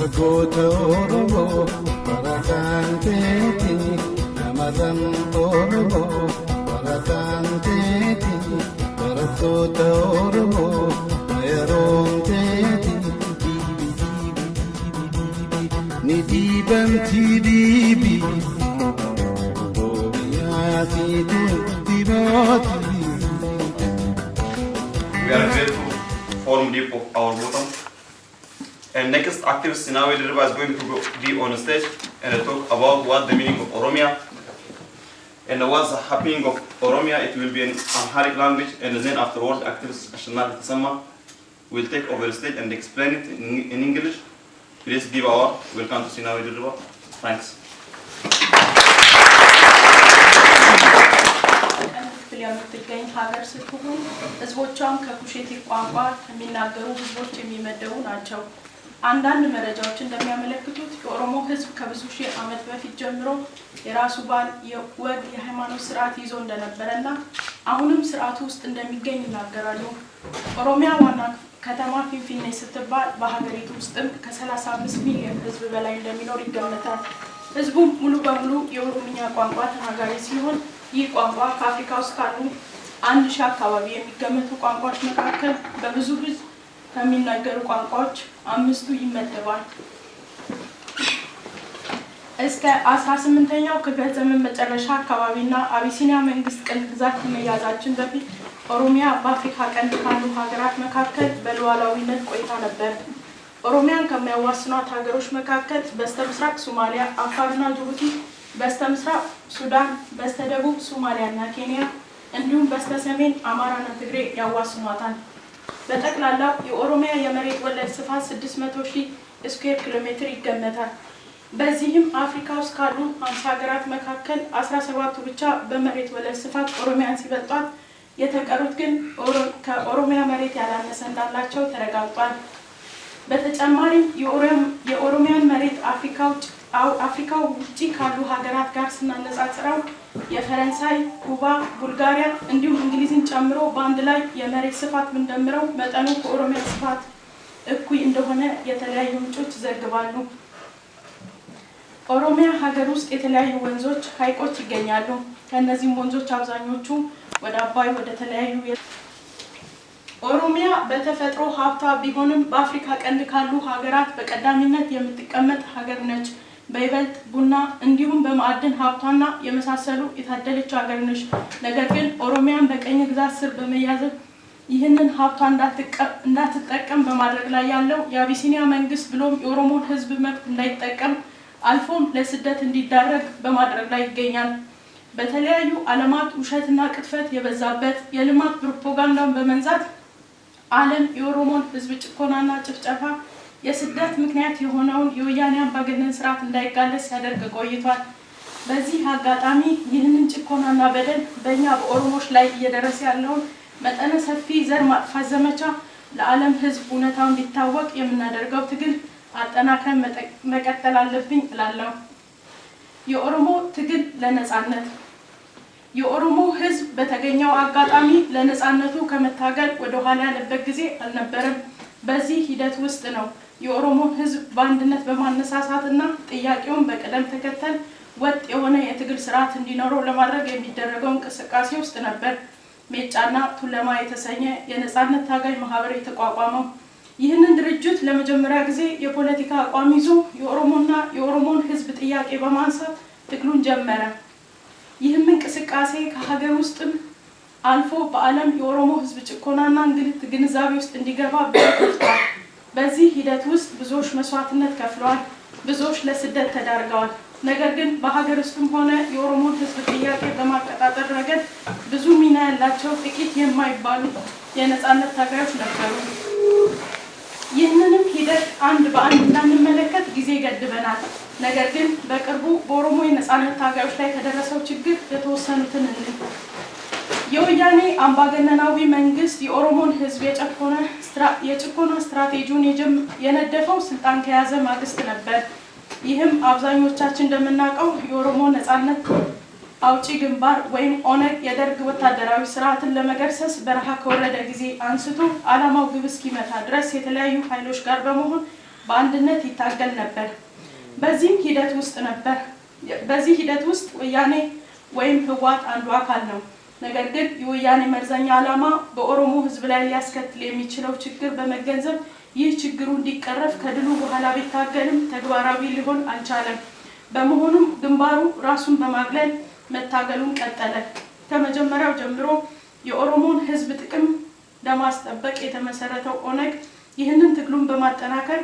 Dakota Oromo, Paratanteti, Ramadan Oromo, Paratanteti, Dakota Oromo, Ayaronteti, Nidibam Tidibi, Obiati Tibati. We are grateful for deep of our bottom. And next activist in our is going to be on stage and talk about what the meaning of Oromia and what's the happening of Oromia. It will be in Amharic language, and then afterwards activist Ashna Sama will take over the stage and explain it in English. Please give our welcome to Sinawi Dirba. Thanks. የምትገኝ ሀገር ስትሆን ህዝቦቿም ከኩሼት ቋንቋ የሚናገሩ ህዝቦች የሚመደቡ ናቸው። አንዳንድ መረጃዎች እንደሚያመለክቱት የኦሮሞ ህዝብ ከብዙ ሺህ ዓመት በፊት ጀምሮ የራሱ ባህል፣ የወግ፣ የሃይማኖት ስርዓት ይዞ እንደነበረና አሁንም ስርዓቱ ውስጥ እንደሚገኝ ይናገራሉ። ኦሮሚያ ዋና ከተማ ፊንፊኔ ስትባል በሀገሪቱ ውስጥም ከ35 ሚሊዮን ህዝብ በላይ እንደሚኖር ይገመታል። ህዝቡም ሙሉ በሙሉ የኦሮምኛ ቋንቋ ተናጋሪ ሲሆን ይህ ቋንቋ ከአፍሪካ ውስጥ ካሉ 1000 አካባቢ የሚገመቱ ቋንቋዎች መካከል በብዙ ህዝብ ከሚናገሩ ቋንቋዎች 5ቱ ይመደባል። እስከ 18ኛው ክፍለ ዘመን መጨረሻ አካባቢና አቢሲኒያ መንግስት ቅኝ ግዛት ከመያዛችን በፊት ኦሮሚያ በአፍሪካ ቀንድ ካሉ ሀገራት መካከል በሉዓላዊነት ቆይታ ነበር። ኦሮሚያን ከሚያዋስኗት ሀገሮች መካከል በስተምስራቅ ሶማሊያ፣ አፋርና ጅቡቲ፣ በስተምስራቅ ሱዳን፣ በስተደቡብ ሶማሊያና ኬንያ እንዲሁም በስተሰሜን አማራና ትግሬ ያዋስኗታል። በጠቅላላው የኦሮሚያ የመሬት ወለድ ስፋት 600,000 ስኩዌር ኪሎ ሜትር ይገመታል። በዚህም አፍሪካ ውስጥ ካሉ 50 ሀገራት መካከል 17ቱ ብቻ በመሬት ወለድ ስፋት ኦሮሚያን ሲበልጧት፣ የተቀሩት ግን ከኦሮሚያ መሬት ያላነሰ እንዳላቸው ተረጋግጧል። በተጨማሪም የኦሮሚያን መሬት አፍሪካ ውጪ ካሉ ሀገራት ጋር ስናነጻጽረው የፈረንሳይ፣ ኩባ፣ ቡልጋሪያ እንዲሁም እንግሊዝን ጨምሮ በአንድ ላይ የመሬት ስፋት እንደምረው መጠኑ ከኦሮሚያ ስፋት እኩል እንደሆነ የተለያዩ ምንጮች ይዘግባሉ። ኦሮሚያ ሀገር ውስጥ የተለያዩ ወንዞች፣ ሐይቆች ይገኛሉ። ከነዚህም ወንዞች አብዛኞቹ ወደ አባይ ወደ ተለያዩ ኦሮሚያ በተፈጥሮ ሀብቷ ቢሆንም በአፍሪካ ቀንድ ካሉ ሀገራት በቀዳሚነት የምትቀመጥ ሀገር ነች። በይበልጥ ቡና እንዲሁም በማዕድን ሀብቷና የመሳሰሉ የታደለች ሀገር ነች። ነገር ግን ኦሮሚያን በቀኝ ግዛት ስር በመያዝ ይህንን ሀብቷ እንዳትጠቀም በማድረግ ላይ ያለው የአቢሲኒያ መንግስት ብሎም የኦሮሞን ህዝብ መብት እንዳይጠቀም አልፎም ለስደት እንዲዳረግ በማድረግ ላይ ይገኛል። በተለያዩ ዓለማት ውሸትና ቅጥፈት የበዛበት የልማት ፕሮፓጋንዳን በመንዛት ዓለም የኦሮሞን ህዝብ ጭቆናና ጭፍጨፋ የስደት ምክንያት የሆነውን የወያኔ አምባገነን ስርዓት እንዳይጋለጥ ሲያደርግ ቆይቷል። በዚህ አጋጣሚ ይህንን ጭቆናና በደል በእኛ በኦሮሞዎች ላይ እየደረሰ ያለውን መጠነ ሰፊ ዘር ማጥፋት ዘመቻ ለዓለም ህዝብ እውነታው እንዲታወቅ የምናደርገው ትግል አጠናክረን መቀጠል አለብኝ እላለሁ። የኦሮሞ ትግል ለነጻነት የኦሮሞ ህዝብ በተገኘው አጋጣሚ ለነጻነቱ ከመታገል ወደ ኋላ ያለበት ጊዜ አልነበረም። በዚህ ሂደት ውስጥ ነው የኦሮሞ ህዝብ በአንድነት በማነሳሳትና ጥያቄውን በቀደም ተከተል ወጥ የሆነ የትግል ስርዓት እንዲኖረው ለማድረግ የሚደረገው እንቅስቃሴ ውስጥ ነበር ሜጫና ቱለማ የተሰኘ የነጻነት ታጋይ ማህበር የተቋቋመው። ይህንን ድርጅት ለመጀመሪያ ጊዜ የፖለቲካ አቋም ይዞ የኦሮሞን ህዝብ ጥያቄ በማንሳት ትግሉን ጀመረ። ይህም እንቅስቃሴ ከሀገር ውስጥም አልፎ በዓለም የኦሮሞ ህዝብ ጭቆናና እንግልት ግንዛቤ ውስጥ እንዲገባ በርክቷል። በዚህ ሂደት ውስጥ ብዙዎች መስዋዕትነት ከፍለዋል፣ ብዙዎች ለስደት ተዳርገዋል። ነገር ግን በሀገር ውስጥም ሆነ የኦሮሞን ህዝብ ጥያቄ በማቀጣጠል ረገድ ብዙ ሚና ያላቸው ጥቂት የማይባሉ የነጻነት ታጋዮች ነበሩ። ይህንንም ሂደት አንድ በአንድ እንዳንመለከት ጊዜ ገድበናል። ነገር ግን በቅርቡ በኦሮሞ የነጻነት ታጋዮች ላይ ከደረሰው ችግር የተወሰኑትን እንይ። የወያኔ አምባገነናዊ መንግስት የኦሮሞን ህዝብ የጭቆና ስትራቴጂውን የነደፈው ስልጣን ከያዘ ማግስት ነበር። ይህም አብዛኞቻችን እንደምናውቀው የኦሮሞ ነጻነት አውጪ ግንባር ወይም ኦነግ የደርግ ወታደራዊ ስርዓትን ለመገርሰስ በረሃ ከወረደ ጊዜ አንስቶ ዓላማው ግብ እስኪመታ ድረስ የተለያዩ ኃይሎች ጋር በመሆን በአንድነት ይታገል ነበር። በዚህ ሂደት ውስጥ ወያኔ ወይም ህወሓት አንዱ አካል ነው። ነገር ግን የወያኔ መርዘኛ ዓላማ በኦሮሞ ህዝብ ላይ ሊያስከትል የሚችለው ችግር በመገንዘብ ይህ ችግሩ እንዲቀረፍ ከድሉ በኋላ ቢታገልም ተግባራዊ ሊሆን አልቻለም። በመሆኑም ግንባሩ ራሱን በማግለል መታገሉን ቀጠለ። ከመጀመሪያው ጀምሮ የኦሮሞን ህዝብ ጥቅም ለማስጠበቅ የተመሰረተው ኦነግ ይህንን ትግሉን በማጠናከር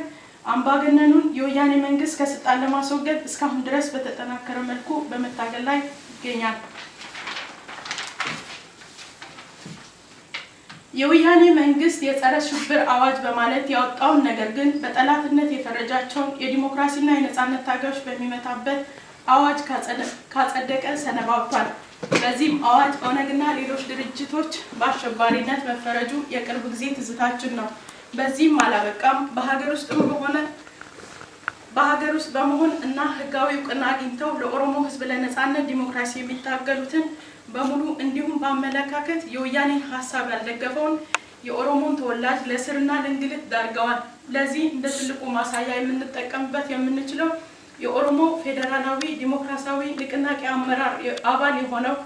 አምባገነኑን የወያኔ መንግስት ከስልጣን ለማስወገድ እስካሁን ድረስ በተጠናከረ መልኩ በመታገል ላይ ይገኛል። የወያኔ መንግስት የጸረ ሽብር አዋጅ በማለት ያወጣውን ነገር ግን በጠላትነት የፈረጃቸውን የዲሞክራሲና የነጻነት ታጋዮች በሚመታበት አዋጅ ካጸደቀ ሰነባብቷል። በዚህም አዋጅ ኦነግና ሌሎች ድርጅቶች በአሸባሪነት መፈረጁ የቅርብ ጊዜ ትዝታችን ነው። በዚህም አላበቃም። በሀገር ውስጥ በመሆን እና ህጋዊ እውቅና አግኝተው ለኦሮሞ ህዝብ ለነጻነት ዲሞክራሲ የሚታገሉትን በሙሉ እንዲሁም በአመለካከት የወያኔን ሀሳብ ያልደገፈውን የኦሮሞን ተወላጅ ለእስርና ለእንግልት ዳርገዋል። ለዚህ እንደ ትልቁ ማሳያ የምንጠቀምበት የምንችለው የኦሮሞ ፌዴራላዊ ዲሞክራሲያዊ ንቅናቄ አመራር አባል የሆነው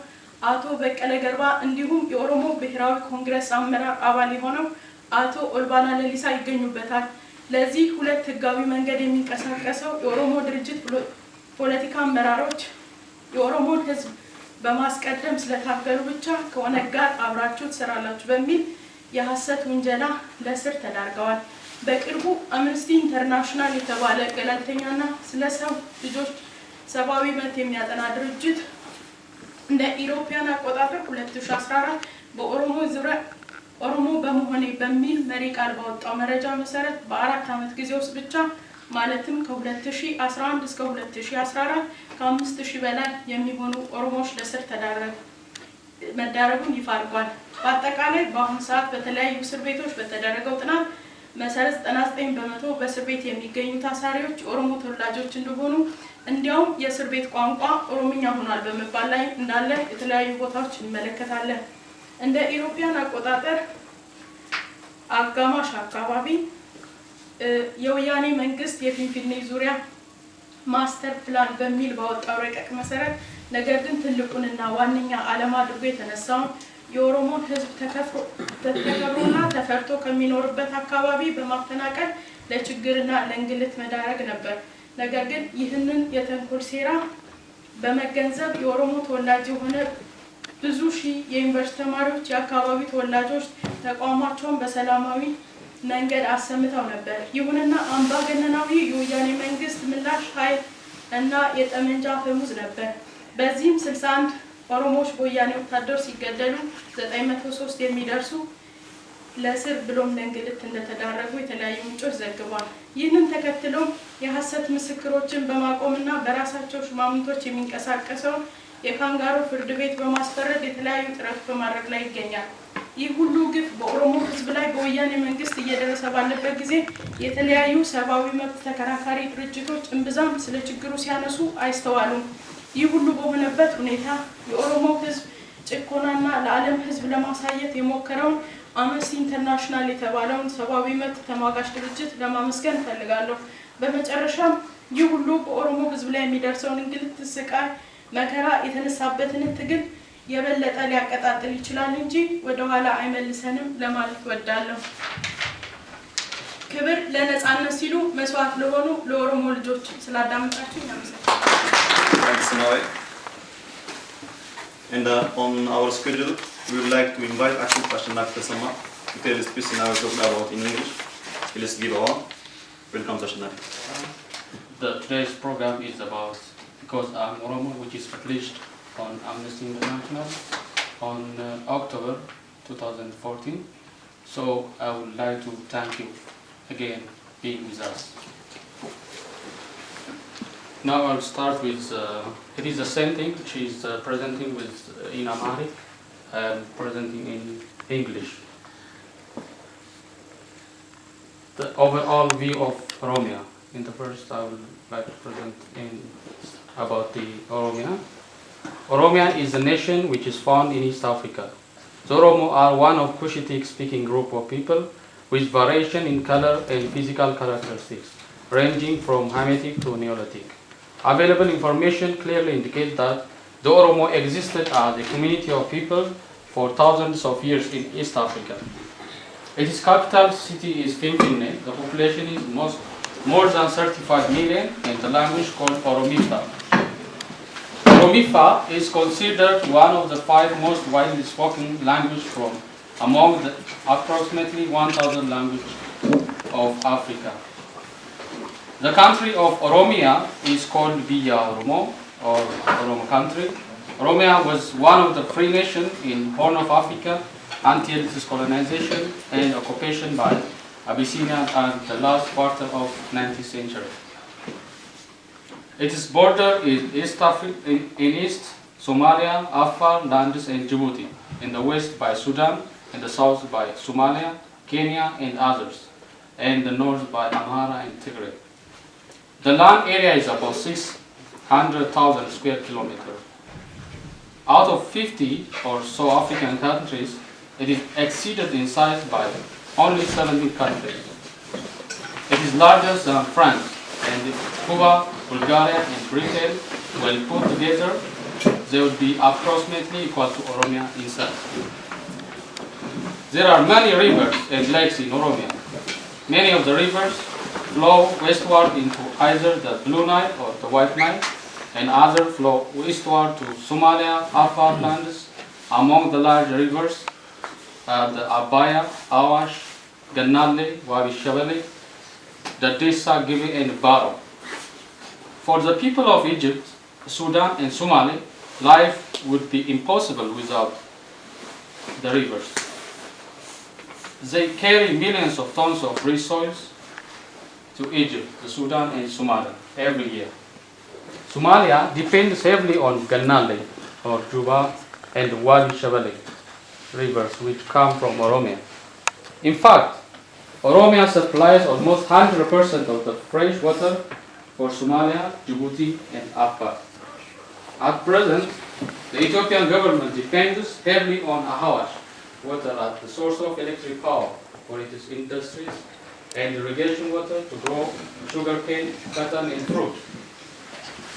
አቶ በቀለ ገርባ እንዲሁም የኦሮሞ ብሔራዊ ኮንግረስ አመራር አባል የሆነው አቶ ኦልባና ለሊሳ ይገኙበታል። ለዚህ ሁለት ህጋዊ መንገድ የሚንቀሳቀሰው የኦሮሞ ድርጅት ፖለቲካ አመራሮች የኦሮሞን ህዝብ በማስቀደም ስለታገሉ ብቻ ከኦነግ ጋር አብራችሁ ትሰራላችሁ በሚል የሐሰት ውንጀላ ለእስር ተዳርገዋል። በቅርቡ አምነስቲ ኢንተርናሽናል የተባለ ገለልተኛና ስለ ሰው ልጆች ሰብአዊ መብት የሚያጠና ድርጅት እንደ ኢሮፒያን አቆጣጠር 2014 በኦሮሞ ዙሪያ ኦሮሞ በመሆኔ በሚል መሪ ቃል ባወጣው መረጃ መሰረት በ4 ዓመት ጊዜ ውስጥ ብቻ ማለትም ከ2011 እስከ 2014 ከ5000 በላይ የሚሆኑ ኦሮሞዎች ለእስር መዳረጉን ይፋ አድርጓል። በአጠቃላይ በአሁኑ ሰዓት በተለያዩ እስር ቤቶች በተደረገው ጥናት መሰረት 99 በመቶ በእስር ቤት የሚገኙ ታሳሪዎች የኦሮሞ ተወላጆች እንደሆኑ እንዲያውም የእስር ቤት ቋንቋ ኦሮምኛ ሆኗል በመባል ላይ እንዳለ የተለያዩ ቦታዎች እንመለከታለን። እንደ ኢሮፒያን አቆጣጠር አጋማሽ አካባቢ የወያኔ መንግስት የፊንፊኔ ዙሪያ ማስተር ፕላን በሚል ባወጣው ረቂቅ መሰረት ነገር ግን ትልቁንና ዋነኛ ዓላማ አድርጎ የተነሳውን የኦሮሞን ህዝብ ተከብሮና ተፈርቶ ከሚኖርበት አካባቢ በማፈናቀል ለችግርና ለእንግልት መዳረግ ነበር። ነገር ግን ይህንን የተንኮል ሴራ በመገንዘብ የኦሮሞ ተወላጅ የሆነ ብዙ ሺህ የዩኒቨርሲቲ ተማሪዎች የአካባቢ ተወላጆች ተቋማቸውን በሰላማዊ መንገድ አሰምተው ነበር። ይሁንና አምባገነናዊ የወያኔ መንግስት ምላሽ ኃይል እና የጠመንጃ አፈሙዝ ነበር። በዚህም 61 ኦሮሞዎች በወያኔ ወታደሮች ሲገደሉ 903 የሚደርሱ ለእስር ብሎም ለእንግልት እንደተዳረጉ የተለያዩ ምንጮች ዘግቧል። ይህንን ተከትሎም የሐሰት ምስክሮችን በማቆምና በራሳቸው ሹማምንቶች የሚንቀሳቀሰው የካንጋሮ ፍርድ ቤት በማስፈረድ የተለያዩ ጥረት በማድረግ ላይ ይገኛል። ይህ ሁሉ ግፍ በኦሮሞ ህዝብ ላይ በወያኔ መንግስት እየደረሰ ባለበት ጊዜ የተለያዩ ሰብአዊ መብት ተከራካሪ ድርጅቶች እምብዛም ስለ ችግሩ ሲያነሱ አይስተዋሉም። ይህ ሁሉ በሆነበት ሁኔታ የኦሮሞ ህዝብ ጭቆናና ለዓለም ህዝብ ለማሳየት የሞከረውን አምነስቲ ኢንተርናሽናል የተባለውን ሰብአዊ መብት ተሟጋች ድርጅት ለማመስገን እፈልጋለሁ። በመጨረሻም ይህ ሁሉ በኦሮሞ ህዝብ ላይ የሚደርሰውን እንግልት፣ ስቃይ፣ መከራ የተነሳበትን ትግል የበለጠ ሊያቀጣጥል ይችላል እንጂ ወደ ኋላ አይመልሰንም ለማለት እወዳለሁ። ክብር ለነጻነት ሲሉ መስዋዕት ለሆኑ ለኦሮሞ ልጆች ስላዳመጣችሁ እናመሰግናለን። And on our schedule, we would like to invite Akshu Pashanak Tasama to tell his piece now talk about in English. Please give on. Welcome, Tashanak. Today's program is about, because I'm Oromo, which is published on Amnesty International on October 2014. So I would like to thank you again being with us. Now I'll start with, it is the same thing. She's presenting with in Amharic and presenting in English. The overall view of Oromia. In the first, I would like to present about the Oromia. Oromia is a nation which is found in East Africa. The Oromo are one of Cushitic speaking group of people with variation in color and physical characteristics. ranging from Hamitic to Neolithic. Available information clearly indicates that the Oromo existed as a community of people for thousands of years in East Africa. Its capital city is Finfinne. The population is more than 35 million, and the language called Oromifa. Oromifa is considered one of the 5 most widely spoken languages from among the approximately 1,000 languages of Africa. The country of Oromia is called Villa Oromo, or Oromo country. Oromia was one of the free nations in Horn of Africa until its colonization and occupation by Abyssinia at the last quarter of 19th century. Its border is in east Somalia, Afar, lands and Djibouti, in the west by Sudan, in the south by Somalia, Kenya and others, and the north by Amhara and Tigray. The land area is about 600,000 square kilometers. Out of 50 or so African countries, it is exceeded in size by only 17 countries. It is larger than France, and if Cuba, Bulgaria and Britain will put together, they would be approximately equal to Oromia in size. There are many rivers and lakes in Oromia. Many of the rivers flow westward into either the Blue Nile or the White Nile, and others flow eastward to Somalia, Afar lands. Among the large rivers are the Abaya, Awash, Ganale, Wabi Shabele, the Disa, Gibi and Baro. For the people of Egypt, Sudan and Somali, life would be impossible without the rivers. They carry millions of tons of resources to Egypt, Sudan and Somalia every year. Somalia depends heavily on Ganale or Juba and Wadi Shabelle rivers which come from Oromia. In fact, Oromia supplies almost 100% of the fresh water for Somalia, Djibouti and Afar. At present, the Ethiopian government depends heavily on Ahawash water as the source of electric power for its industries and irrigation water to grow sugarcane, cotton and fruit.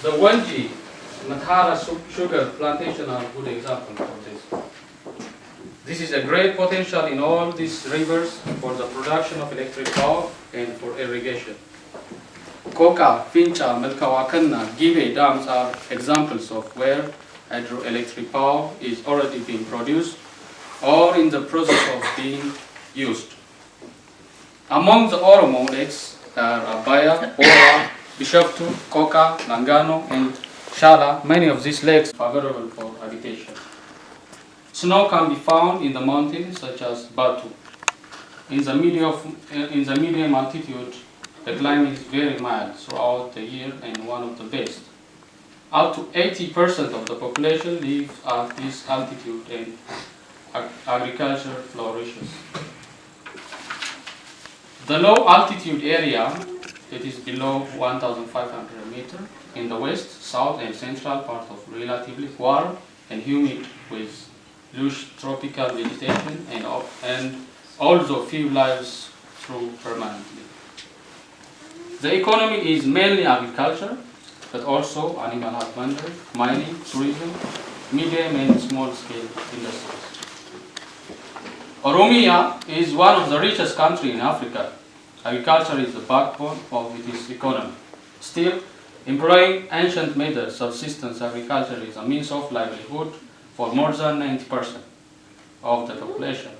The Wanji Mathara sugar plantation are a good example of this. This is a great potential in all these rivers for the production of electric power and for irrigation. Koka, Fincha, Melkawakanna, Gibe dams are examples of where hydroelectric power is already being produced or in the process of being used. Among the Oromo lakes are Abaya, Ora, Bishoptu, Koka, Langano, and Shala. Many of these lakes are favorable for habitation. Snow can be found in the mountains such as Batu. In the medium altitude, the climate is very mild throughout the year and one of the best. Up to 80% of the population lives at this altitude and agriculture flourishes. The low altitude area, it is below 1,500 meters in the west, south and central part of relatively warm and humid with lush tropical vegetation and also few lives through permanently. The economy is mainly agriculture, but also animal husbandry, mining, tourism, medium and small scale industries. Oromia is one of the richest countries in Africa. Agriculture is the backbone of its economy. Still, employing ancient methods, subsistence agriculture is a means of livelihood for more than 90% of the population.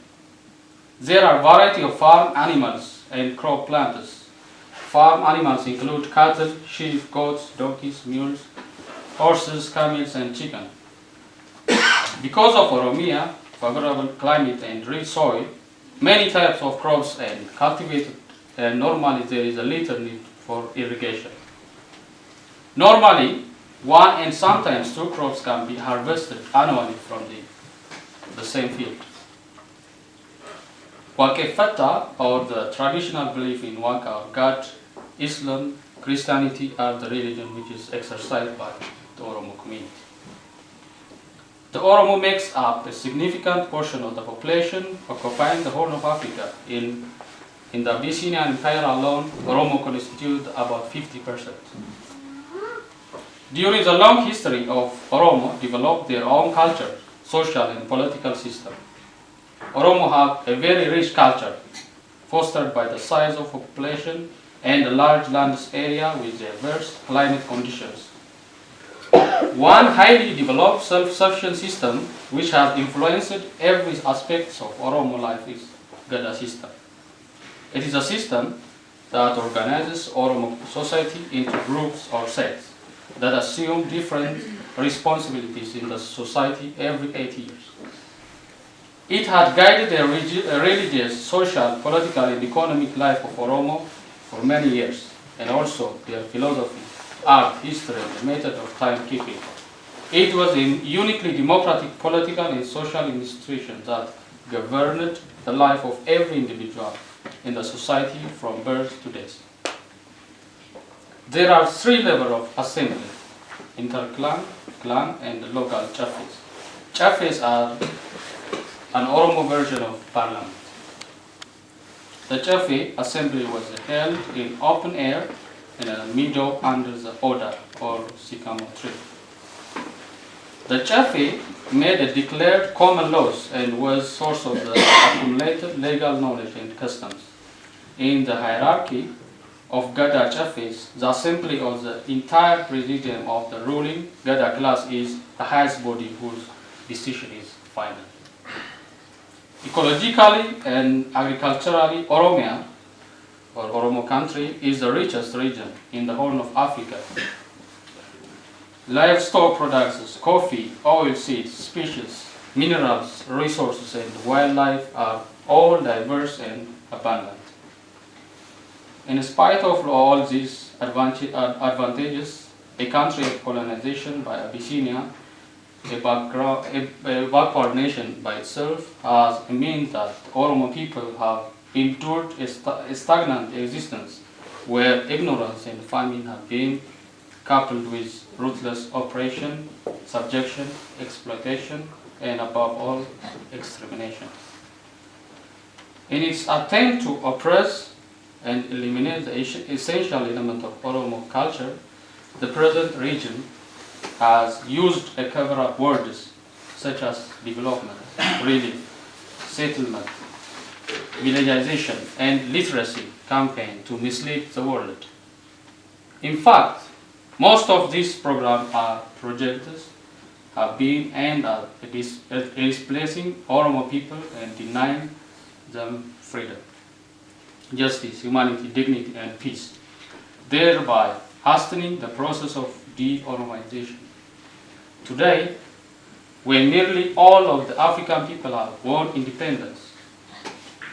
There are a variety of farm animals and crop planters. Farm animals include cattle, sheep, goats, donkeys, mules, horses, camels, and chicken. Because of Oromia, favorable climate and rich soil, many types of crops are cultivated, and normally there is a little need for irrigation. Normally, one and sometimes two crops can be harvested annually from the same field. Wakefata, or the traditional belief in Waka or God, Islam, Christianity are the religion which is exercised by the Oromo community. The Oromo makes up a significant portion of the population occupying the Horn of Africa in In the Abyssinian Empire alone, Oromo constitute about 50%. During the long history of Oromo developed their own culture, social and political system. Oromo have a very rich culture, fostered by the size of population and a large land area with diverse climate conditions. One highly developed self-sufficient system which has influenced every aspect of Oromo life is Gada system. It is a system that organizes Oromo society into groups or sects that assume different responsibilities in the society every 8 years. It had guided the religious, social, political, and economic life of Oromo for many years, and also their philosophy, art, history, and the method of timekeeping. It was a uniquely democratic political and social institution that governed the life of every individual in the society from birth to death. There are 3 levels of assembly: inter-clan, clan, and local chafes. Chafes are an Oromo version of parliament. The chafe assembly was held in open air in a meadow under the Oda or sycamore tree. The chafe made a declared common laws and was source of the accumulated legal knowledge and customs. In the hierarchy of Gada chafes, the assembly of the entire presidium of the ruling Gada class is the highest body whose decision is final. Ecologically and agriculturally, Oromia, or Oromo country, is the richest region in the Horn of Africa. Livestock products, coffee, oil seeds, species, minerals, resources, and wildlife are all diverse and abundant. In spite of all these advantages, a country of colonization by Abyssinia, a backward nation by itself, has meant that Oromo people have endured a stagnant existence where ignorance and famine have been coupled with ruthless oppression, subjection, exploitation, and above all, extermination. In its attempt to oppress and eliminate the essential element of Oromo culture, the present region has used a cover-up words such as development, relief, settlement, villagization, and literacy campaign to mislead the world. In fact, most of these programs are projects have been aimed at displacing Oromo people and denying them freedom, justice, humanity, dignity, and peace, thereby hastening the process of de-Oromization. Today, when nearly all of the African people have won independence,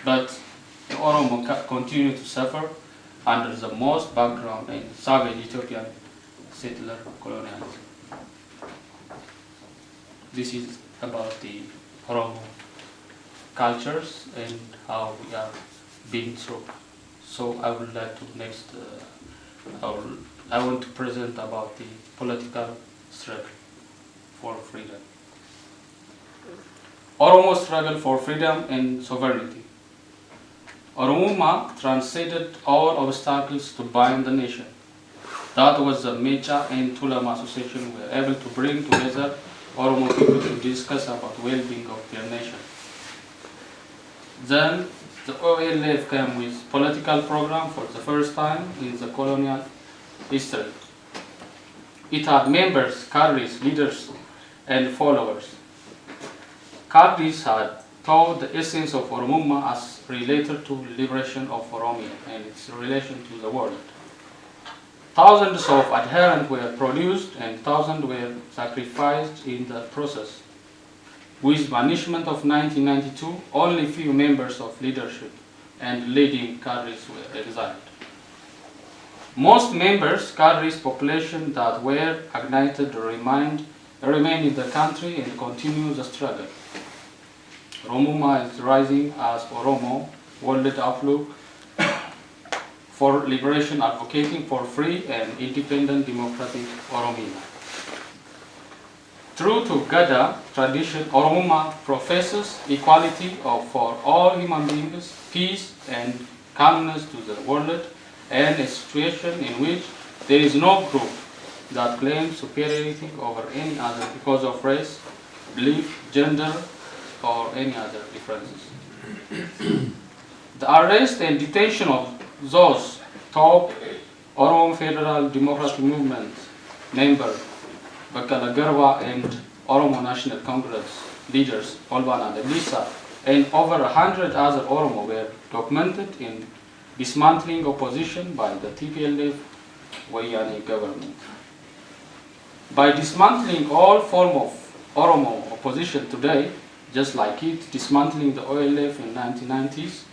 but the Oromo continue to suffer under the most background and savage Ethiopian settler colonialism. This is about the Oromo cultures and how we are being through. So I would like to next, I want to present about the political struggle for freedom. Oromo struggle for freedom and sovereignty. Oromuma transcended all obstacles to bind the nation. That was the Mecha and Tulam Association were able to bring together Oromo people to discuss about well-being of their nation. Then the OLF came with political program for the first time in the colonial history. It had members, cadres, leaders, and followers. Cadres had taught the essence of Oromuma as related to liberation of Oromia and its relation to the world. Thousands of adherents were produced and thousands were sacrificed in the process. With banishment of 1992, only few members of leadership and leading cadres were exiled. Most members, cadres, population that were ignited remain in the country and continue the struggle. Oromuma is rising as Oromo, World Outlook for liberation, advocating for free and independent democratic Oromia. True to Gada tradition, Oromuma professes equality for all human beings, peace, and calmness to the world and a situation in which there is no group that claims superiority over any other because of race, belief, gender, or any other differences. The arrest and detention of those top Oromo Federal Democratic Movement member Bakala Garba and Oromo National Congress leaders Olbana Lisa and over 100 other Oromo were documented in dismantling opposition by the TPLF Wayani government. By dismantling all form of Oromo opposition today, just like it dismantling the OLF in 1990s,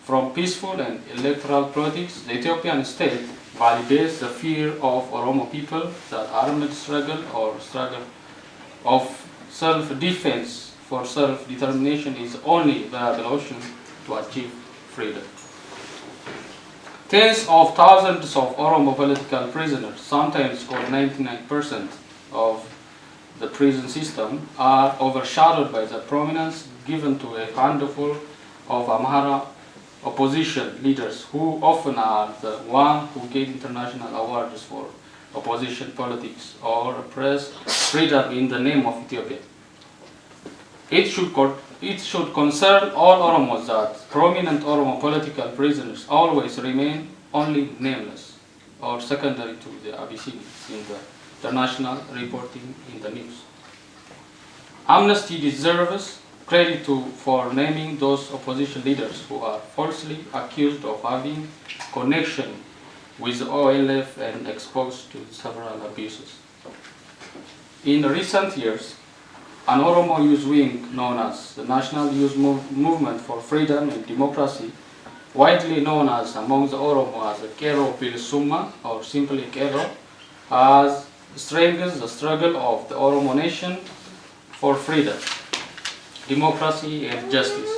from peaceful and electoral politics, the Ethiopian state validates the fear of Oromo people that armed struggle or struggle of self-defense for self-determination is only viable option to achieve freedom. Tens of thousands of Oromo political prisoners, sometimes called 99% of the prison system, are overshadowed by the prominence given to a handful of Amhara opposition leaders who often are the ones who gain international awards for opposition politics or press freedom in the name of Ethiopia. It should concern all Oromos that prominent Oromo political prisoners always remain only nameless or secondary to the Abyssinians in the international reporting in the news. Amnesty deserves credit for naming those opposition leaders who are falsely accused of having connection with the OLF and exposed to several abuses. In recent years, an Oromo youth wing known as the National Youth Movement for Freedom and Democracy, widely known as among the Oromo as the Kero Bilisumma or simply Kero, has strengthened the struggle of the Oromo nation for freedom, democracy and justice.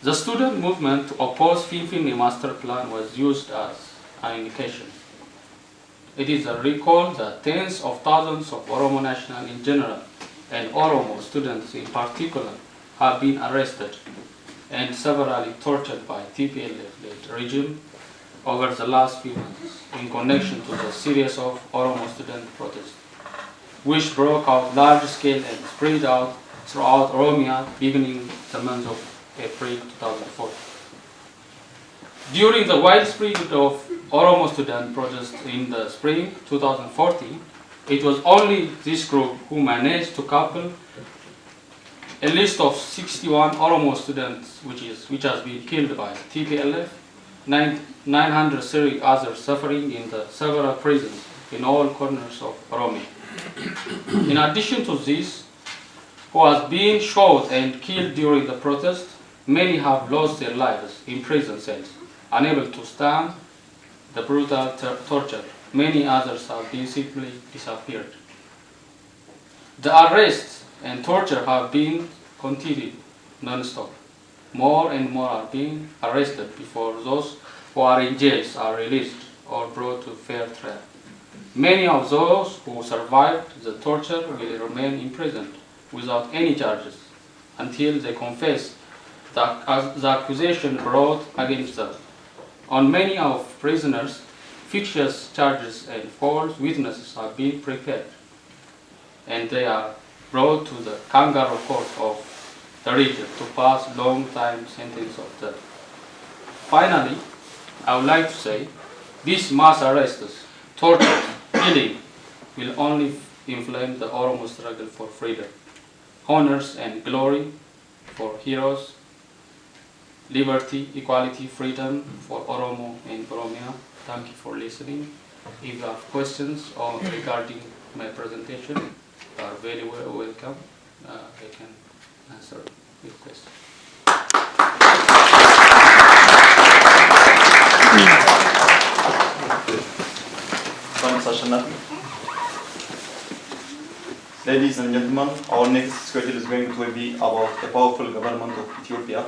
The student movement to oppose Finfini Master Plan was used as an indication. It is a recall that tens of thousands of Oromo nationals in general and Oromo students in particular have been arrested and severely tortured by TPLF-led regime over the last few months in connection to the series of Oromo student protests, which broke out large scale and spread out throughout Oromia beginning the month of April 2004. During the widespread of Oromo student protests in the spring 2014, it was only this group who managed to couple a list of 61 Oromo students which has been killed by TPLF, 930 others suffering in the several prisons in all corners of Oromia. In addition to this, who has been shot and killed during the protest, many have lost their lives in prison cells, unable to stand the brutal torture. Many others have been simply disappeared. The arrests and torture have been continued non-stop. More and more are being arrested before those who are in jails are released or brought to fair trial. Many of those who survived the torture will remain imprisoned without any charges until they confess the accusation brought against them. On many of prisoners, fictitious charges and false witnesses have been prepared, and they are brought to the kangaroo court of the region to pass long time sentence of death. Finally, I would like to say, these mass arrests, torture, killing will only inflame the Oromo struggle for freedom, honors and glory for heroes, liberty, equality, freedom for Oromo and Oromia. Thank you for listening. If you have questions regarding my presentation, you are very welcome. I can answer your questions. Ladies and gentlemen, our next schedule is going to be about the powerful government of Ethiopia,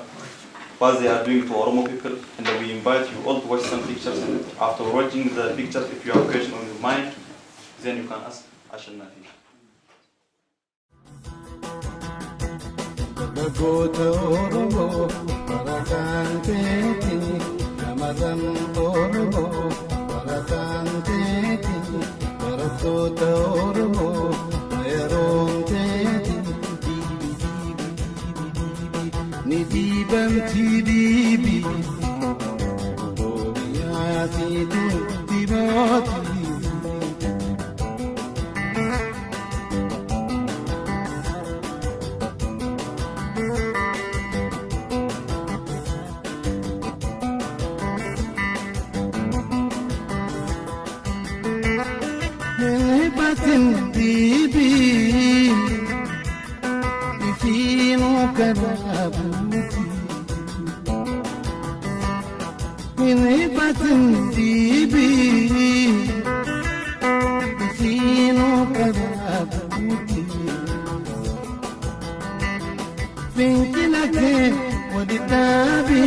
what they are doing to Oromo people, and we invite you all to watch some pictures, and after watching the pictures, if you have questions on your mind, then you can ask Ashanati. Bagoota Oromoo barataan teeti shamarran Oromoo barataan teeti barattoota Oromoo yeroon teeti ni diibamti diibi Oromiyaatiitu dibaati. Dibi ifinu karabuti batin dibi ifinu karabuti finkilake waditabi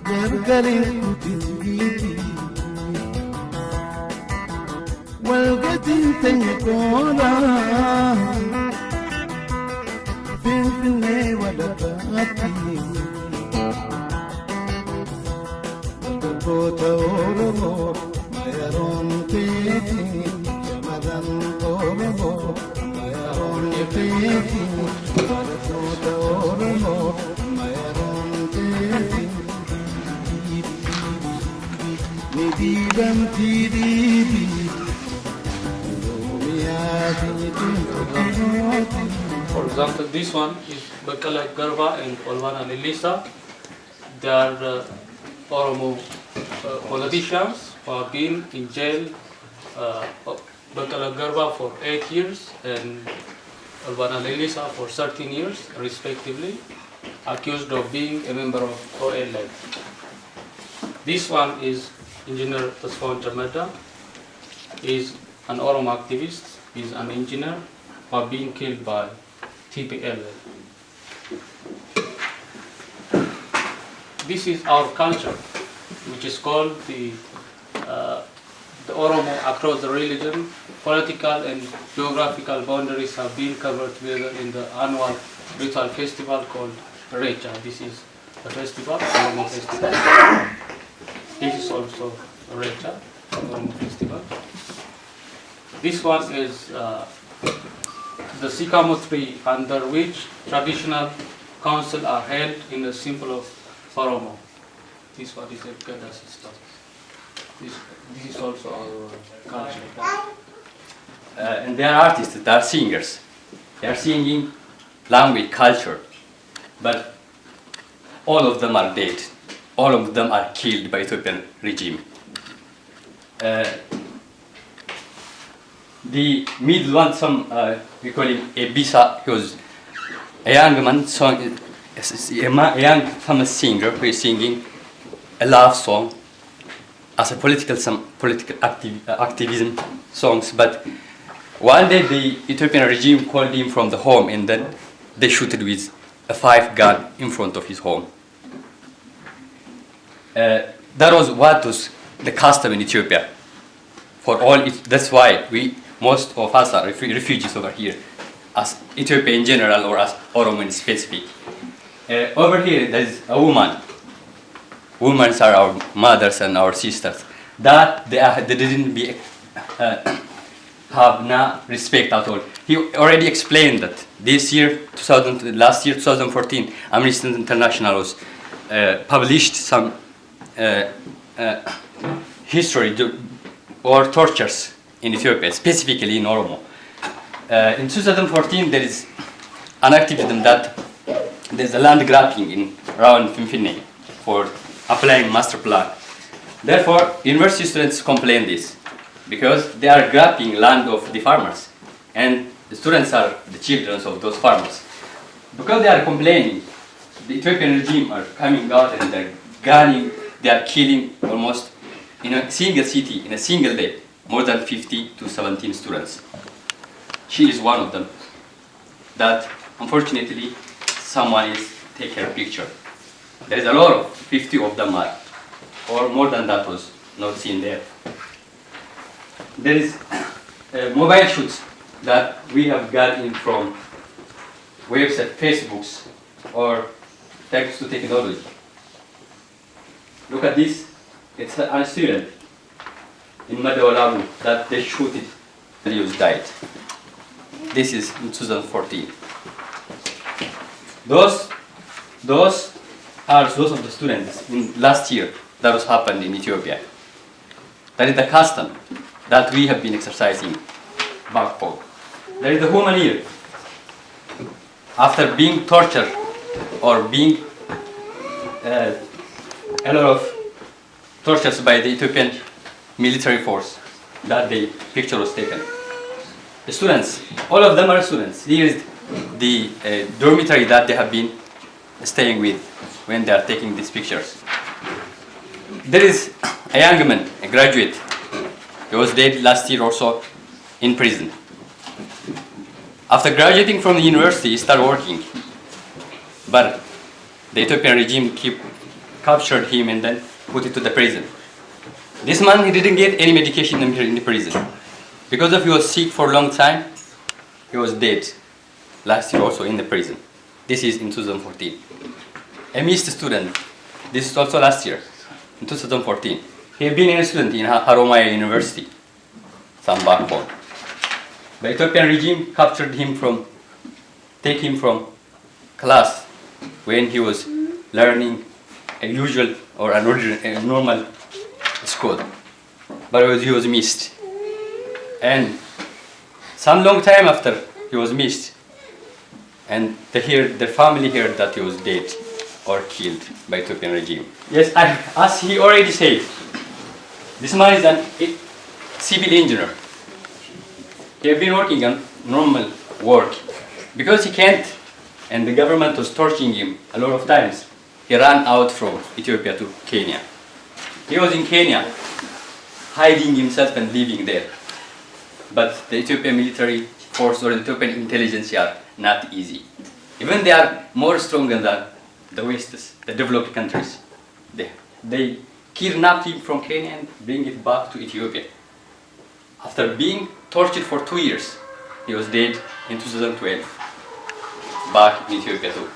gargarin kutiti والقتل تنقولا فيني ولا باتي بقوت أورمو ما يرون تيتي شمدان أورمو ما يرون تيتي بقوت أورمو ما يرون تيتي نديبم تيديبي For example, this one is Bakala Garba and Olvana Lilisa. They are Oromo politicians who have been in jail. Bakala Garba for 8 years and Olvana Lilisa for 13 years, respectively, accused of being a member of OLF. This one is Engineer Tasfon Jamada. He is an Oromo activist. He is an engineer who are being killed by TPL. This is our culture, which is called the Oromo across the religion, political and geographical boundaries have been covered together in the annual ritual festival called Recha. This is the festival, Oromo festival. This is also Recha, Oromo festival. This one is the Sikamo tree under which traditional council are held in the symbol of Oromo. This one is a Gada system. This is also our culture. And they are artists, they are singers. They are singing language, culture. But all of them are dead. All of them are killed by Ethiopian regime. The middle one, we call him Ebisa. He was a young man, a young famous singer who is singing a love song as a political activism songs. But one day the Ethiopian regime called him from the home and then they shot it with a 5-gun in front of his home. That was what was the custom in Ethiopia. For all, that's why most of us are refugees over here, as Ethiopia in general or as Oromo in specific. Over here, there is a woman. Women are our mothers and our sisters. That they didn't have no respect at all. He already explained that this year, last year, 2014, Amnesty International was published some history or tortures in Ethiopia, specifically in Oromo. In 2014, there is an activism that there's a land grabbing around Finfinne for applying master plan. Therefore, university students complain this because they are grabbing land of the farmers, and the students are the children of those farmers. Because they are complaining, the Ethiopian regime are coming out and they're gunning, they are killing almost in a single city, in a single day, more than 50 to 17 students. She is one of them that unfortunately someone is taking her picture. There is a lot of 50 of them are, or more than that was not seen there. There is mobile shoots that we have gotten from website, Facebooks, or thanks to technology. Look at this. It's a student in Madawalabu that they shoot it. He was died. This is in 2014. Those are those of the students in last year that was happened in Ethiopia. That is the custom that we have been exercising back home. There is the woman here. After being tortured or being a lot of tortures by the Ethiopian military force, that day picture was taken. The students, all of them are students. Here is the dormitory that they have been staying with when they are taking these pictures. There is a young man, a graduate. He was dead last year also in prison. After graduating from the university, he started working. But the Ethiopian regime captured him and then put it to the prison. This man, he didn't get any medication in the prison. Because of he was sick for a long time, he was dead last year also in the prison. This is in 2014. A missed student. This is also last year, in 2014. He had been a student in Oromo University, some back home. The Ethiopian regime captured him take him from class when he was learning a usual or a normal school. But he was missed. And some long time after he was missed, and the family heard that he was dead or killed by Ethiopian regime. Yes, as he already said, this man is a civil engineer. He had been working on normal work. Because he can't, and the government was torturing him a lot of times, he ran out from Ethiopia to Kenya. He was in Kenya, hiding himself and living there. But the Ethiopian military force or the Ethiopian intelligence are not easy. Even they are more stronger than the West, the developed countries. They kidnapped him from Kenya and bring it back to Ethiopia. After being tortured for 2 years, he was dead in 2012, back in Ethiopia too.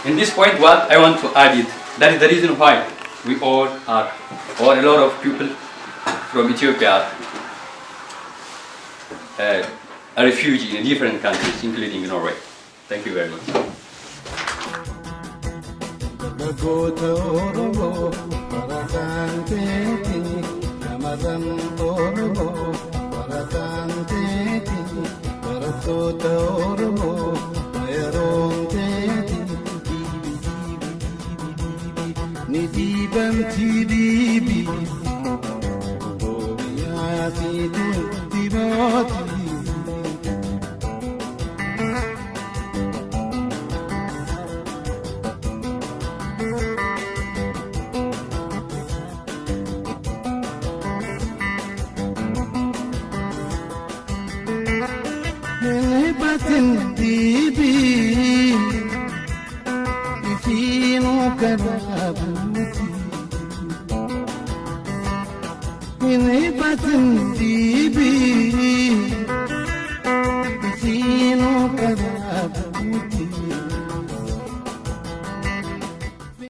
In this point, what I want to add is, that is the reason why we all are, or a lot of people from Ethiopia are a refugee in different countries, including Norway. Thank you very much. Goota Oromoo barataan teeti Ramadan Oromoo barataan teeti barattoota Oromoo yeroon teeti ni diibamti diibi boobiyaatiitu dibaati. Dibi ifinu karabuti Hinibatin dibi ifinu karabuti